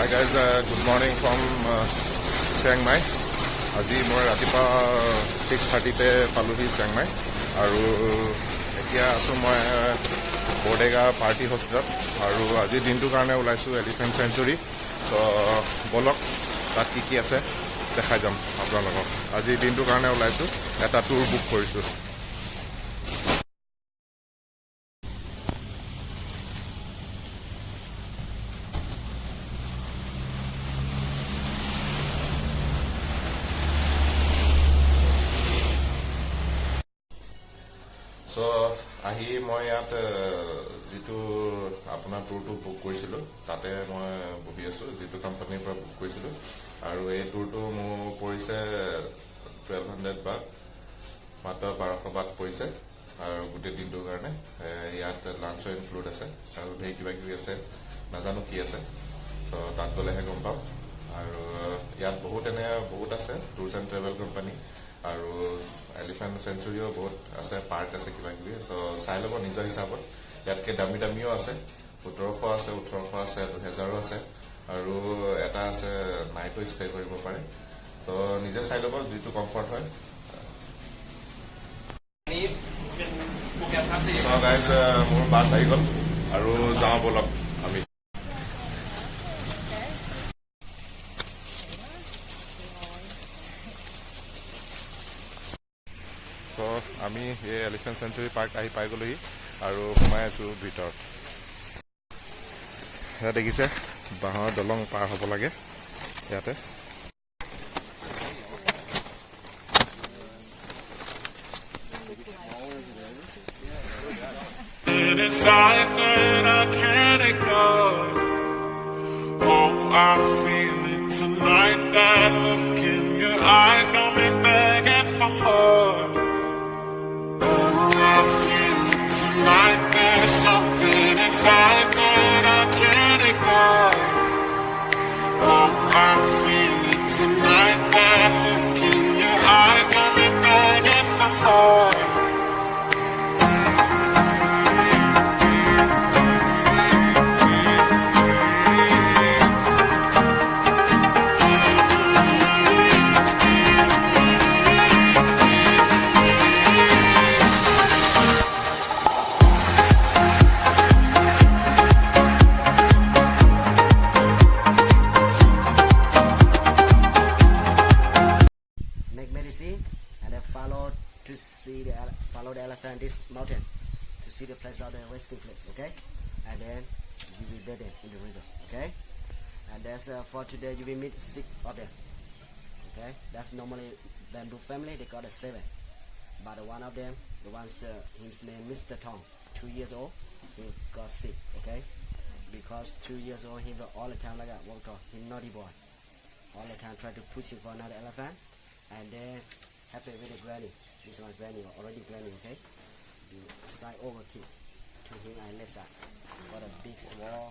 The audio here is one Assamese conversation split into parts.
Hi guys, good morning from Chiang Mai. আজি মই ৰাতিপুৱা 6:30 পালোহি চিয়াং মাই আৰু এতিয়া আছোঁ মই বৰডেগা পাৰ্টি হস্পিটেলত আৰু আজি দিনটোৰ কাৰণে ওলাইছোঁ এলিফেণ্ট চেঞ্চুৰী। তো বলক তাত কি আছে দেখাই যাম আপোনালোকক। আজি দিনটোৰ কাৰণে ওলাইছোঁ, এটা টুৰ বুক কৰিছোঁ। চ' আহি মই ইয়াত যিটো আপোনাৰ টুৰটো বুক কৰিছিলোঁ তাতে মই বহি আছোঁ, যিটো কোম্পানীৰ পৰা বুক কৰিছিলোঁ। আৰু এই টুৰটো মোৰ পৰিছে 1200 বাট, মাত্ৰ 1200 বাট পৰিছে আৰু গোটেই দিনটোৰ কাৰণে। ইয়াত লাঞ্চো ইনক্লুড আছে আৰু ধেৰ কিবা কিবি আছে, নাজানো কি আছে। চ' তাত গ'লেহে গম পাম। আৰু ইয়াত বহুত আছে টুৰ্ছ এণ্ড ট্ৰেভেল কোম্পানী আৰু এলিফেণ্ট চেঞ্চুৰীও বহুত আছে, পাৰ্ক আছে কিবা কিবি। চ' চাই ল'ব নিজৰ হিচাপত। ইয়াতকৈ দামীও আছে, 1700 আছে, 1800 আছে, 2000 আছে আৰু এটা আছে নাইটো ষ্টে কৰিব পাৰে। ত' নিজে চাই ল'ব যিটো কমফৰ্ট হয়। চ' গাইজ মোৰ বাছ আহি গ'ল আৰু যাওঁ বলক আমি। চ' আমি এই এলিফেণ্ট চেঞ্চুৰী পাৰ্ক আহি পাই গ'লোহি আৰু সোমাই আছোঁ ভিতৰত। সেয়া দেখিছে বাঁহৰ দলং পাৰ হ'ব লাগে ইয়াতে। Follow the elephant this mountain to see the place of the resting place, okay? And then you will bathe in the river, okay? And that's for today you will meet 6 of them, okay? That's normally bamboo family, they got 7, but one of them, the one's his name Mr. Tong, 2 years old, he got sick, okay? Because 2 years old he was all the time like that, walk on, he naughty boy, all the time try to push him for another elephant, and then happy with the granny. This is my granny, already granny, okay? You side over kick to him and left side. Got a big swirl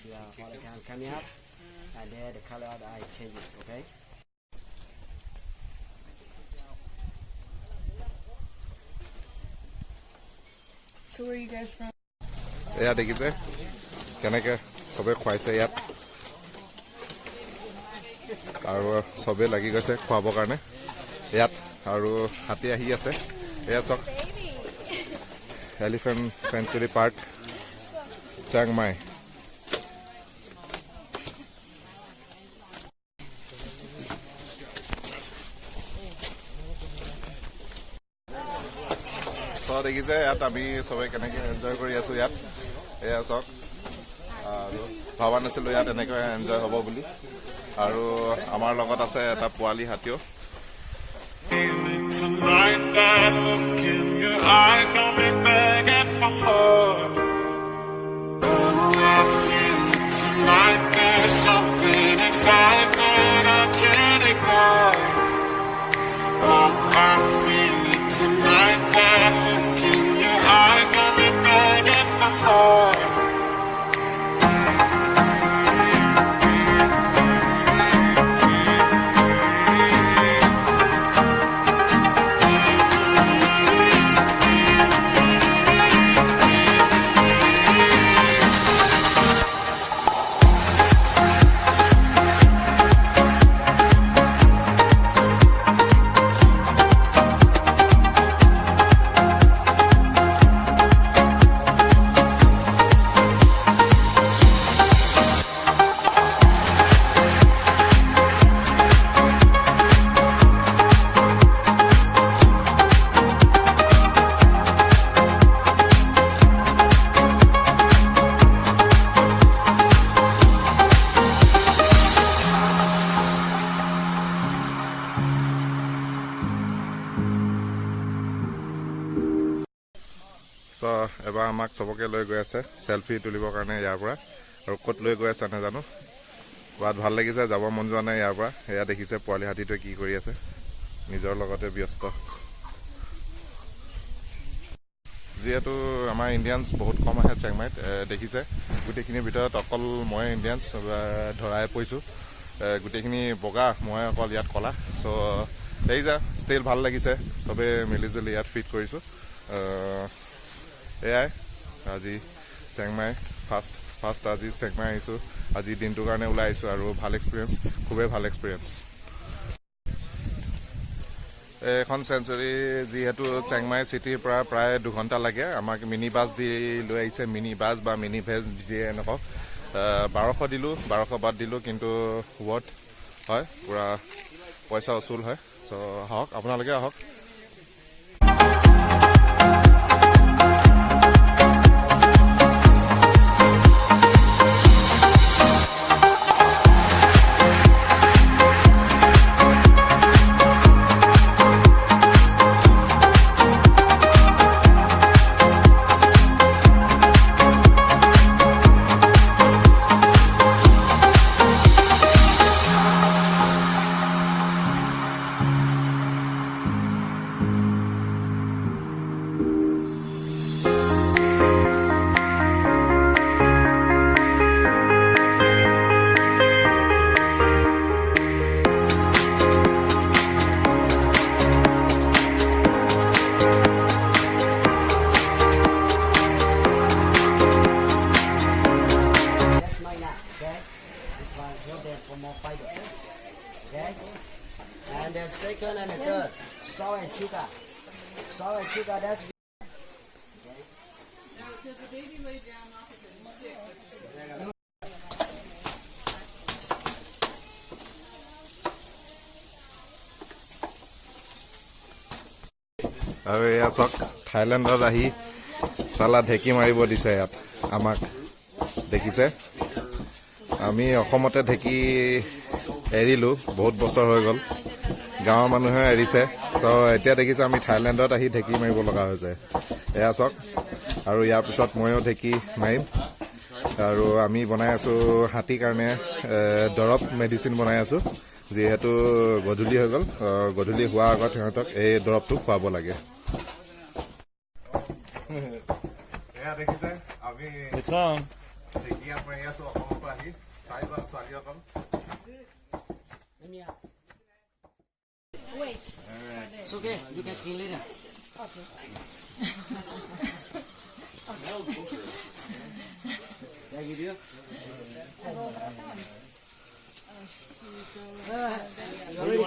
here all the time coming up, and then the color of the eye changes, okay? So where are you guys from? এয়া দেখিছে কেনেকৈ চবে খুৱাইছে ইয়াত আৰু চবে লাগি গৈছে খুৱাবৰ কাৰণে ইয়াত। আৰু হাতী আহি আছে, এয়া চাওক elephant sanctuary park Chiang Mai. চ' দেখিছে ইয়াত আমি চবে কেনেকৈ এনজয় কৰি আছোঁ ইয়াত। এয়া চাওক, আৰু ভবা নাছিলোঁ ইয়াত এনেকৈ এনজয় হ'ব বুলি। আৰু আমাৰ লগত আছে এটা পোৱালি হাতীও। Tonight, that look in your eyes got me begging for more. Oh, I feel it tonight. There's something inside that I can't ignore. Oh, I feel it tonight. That look in your eyes got me begging for more. এবাৰ আমাক চবকে লৈ গৈ আছে সেলফি তুলিবৰ কাৰণে ইয়াৰ পৰা আৰু ক'ত লৈ গৈ আছে নাজানো বাট ভাল লাগিছে যাব মন যোৱা নাই ইয়াৰ পৰা এয়া দেখিছে পোৱালি হাতীটোৱে কি কৰি আছে নিজৰ লগতে ব্যস্ত যেহেতু আমাৰ ইণ্ডিয়ানছ বহুত কম আহে চেংমাইত দেখিছে গোটেইখিনিৰ ভিতৰত অকল মই ইণ্ডিয়ানছ ধৰাই পৰিছোঁ গোটেইখিনি বগা মই অকল ইয়াত কলা চ' দেখিছা ষ্টিল ভাল লাগিছে চবে মিলিজুলি ইয়াত ফিট কৰিছোঁ এয়াই আজি চেংমাই ফাৰ্ষ্ট আজি চেংমাই আহিছোঁ আজি দিনটোৰ কাৰণে ওলাই আহিছোঁ আৰু ভাল এক্সপিৰিয়েঞ্চ খুবেই ভাল এক্সপিৰিয়েঞ্চ এখন চেঞ্চুৰী যিহেতু চেংমাই চিটিৰ পৰা প্ৰায় 2 ঘণ্টা লাগে আমাক মিনি বাছ দি লৈ আহিছে মিনি বাছ বা মিনি ভেজ যিয়ে নকওক 1200 দিলোঁ 1200 বাদ দিলোঁ কিন্তু ৱৰ্থ হয় পূৰা পইচা উচুল হয় চ' আহক আপোনালোকে আহক For more fiber, okay? And the second and the third, salt and sugar. Salt and sugar, that's okay. No, because the baby laid down not because he's sick. আৰু এয়া চাওক থাইলেণ্ডত আহি চালা ঢেঁকী মাৰিব দিছে ইয়াত আমাক দেখিছে আমি অসমতে ঢেঁকী এৰিলোঁ বহুত বছৰ হৈ গ'ল গাঁৱৰ মানুহে এৰিছে চ' এতিয়া দেখিছে আমি থাইলেণ্ডত আহি ঢেঁকী মাৰিব লগা হৈছে এয়া চাওক আৰু ইয়াৰ পিছত ময়ো ঢেঁকী মাৰিম আৰু আমি বনাই আছোঁ হাতীৰ কাৰণে দৰৱ মেডিচিন বনাই আছোঁ যিহেতু গধূলি হৈ গ'ল গধূলি হোৱাৰ আগত সিহঁতক এই দৰৱটো খুৱাব লাগে এয়া দেখিছে আমি ঢেঁকী মাৰি আছোঁ অসমৰ পৰা আহি চাৰিবাৰ ছোৱালীসকল Wait. It's okay, you can clean later. Okay. Yeah, you do? Wait,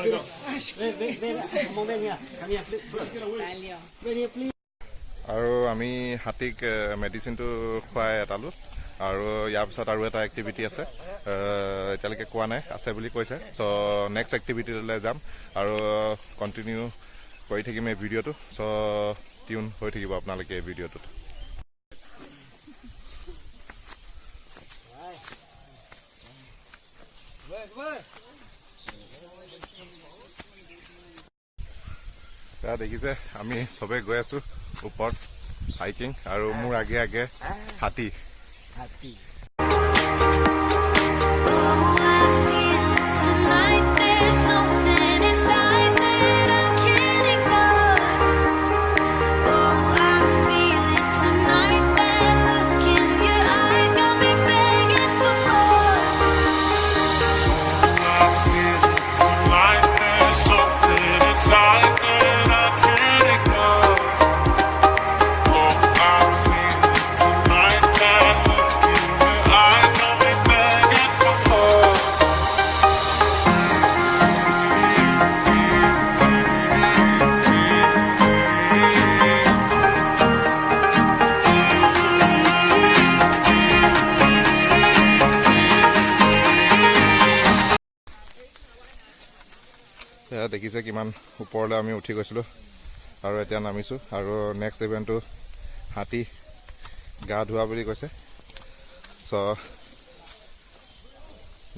a moment here. Come here, please. Wait here, please. আৰু আমি হাতীক মেডিচিনটো খুৱাই এটালোঁ আৰু ইয়াৰ পিছত আৰু এটা এক্টিভিটি আছে এতিয়ালৈকে কোৱা নাই আছে বুলি কৈছে চ' নেক্সট এক্টিভিটিলৈ যাম আৰু কণ্টিনিউ কৰি থাকিম এই ভিডিঅ'টো চ' টিউন হৈ থাকিব আপোনালোকে এই ভিডিঅ'টোত দেখিছে আমি চবে গৈ আছোঁ ওপৰত হাইকিং আৰু মোৰ আগে আগে হাতী Happy. Tonight there's something inside that I can't ignore. Oh, I feel it tonight. That look in your eyes got me begging for more. I feel it tonight. There's something inside that I can't ignore. Oh, I feel it tonight. That look in your eyes got me begging for more. দেখিছে কিমান ওপৰলৈ আমি উঠি গৈছিলোঁ আৰু এতিয়া নামিছোঁ আৰু নেক্সট ইভেণ্টটো হাতী গা ধোৱা বুলি কৈছে চ'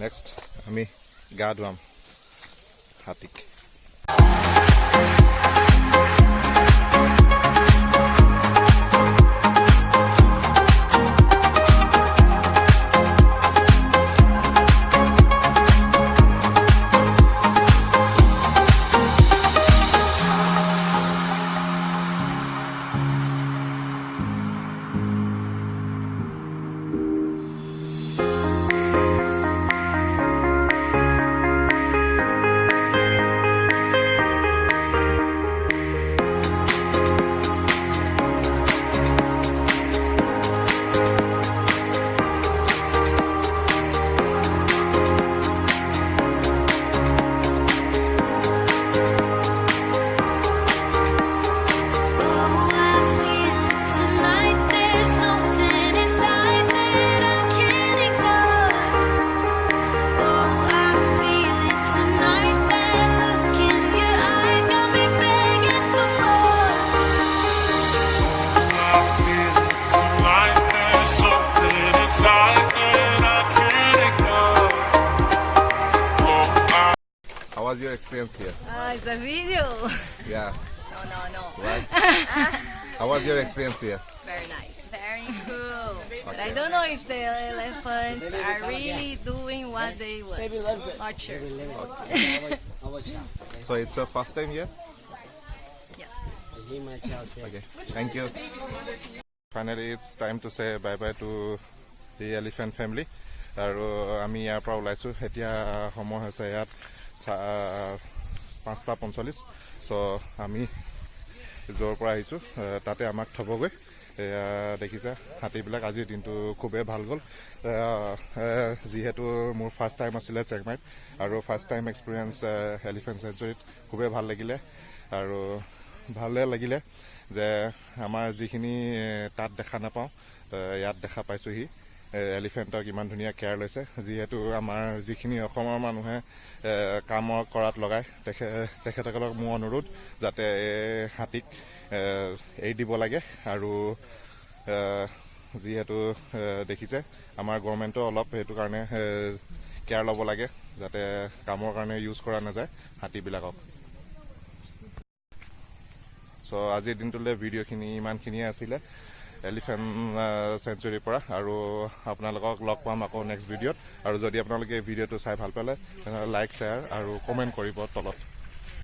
নেক্সট আমি গা ধুৱাম হাতীক was your experience here? It's a video. Yeah, No. right? How was your experience here? Very nice. Very cool. But I don't know if the elephants are really doing what they want. Not sure. So it's your first time here? Yes. Okay, thank you. Finally, it's time to say bye-bye to the elephant family. আৰু আমি ইয়াৰ পৰা ওলাইছোঁ এতিয়া সময় হৈছে ইয়াত 5:45 চ' আমি য'ৰ পৰা আহিছোঁ তাতে আমাক থ'বগৈ এয়া দেখিছে হাতীবিলাক আজিৰ দিনটো খুবেই ভাল গ'ল যিহেতু মোৰ ফাৰ্ষ্ট টাইম আছিলে চেকমাইত আৰু ফাৰ্ষ্ট টাইম এক্সপিৰিয়েঞ্চ এলিফেণ্ট চেঞ্চুৰীত খুবেই ভাল লাগিলে আৰু ভালে লাগিলে যে আমাৰ যিখিনি তাত দেখা নাপাওঁ ইয়াত দেখা পাইছোঁহি এলিফেণ্টক ইমান ধুনীয়া কেয়াৰ লৈছে যিহেতু আমাৰ যিখিনি অসমৰ মানুহে কাম কৰাত লগায় তেখেতসকলক মোৰ অনুৰোধ যাতে হাতীক এৰি দিব লাগে আৰু যিহেতু দেখিছে আমাৰ গভৰ্ণমেণ্টও অলপ সেইটো কাৰণে কেয়াৰ ল'ব লাগে যাতে কামৰ কাৰণে ইউজ কৰা নাযায় হাতীবিলাকক চ' আজিৰ দিনটোলৈ ভিডিঅ'খিনি ইমানখিনিয়ে আছিলে এলিফেণ্ট চেঞ্চুৰীৰ পৰা আৰু আপোনালোকক লগ পাম আকৌ নেক্সট ভিডিঅ'ত আৰু যদি আপোনালোকে ভিডিঅ'টো চাই ভাল পালে তেনেহ'লে লাইক শ্বেয়াৰ আৰু কমেণ্ট কৰিব তলত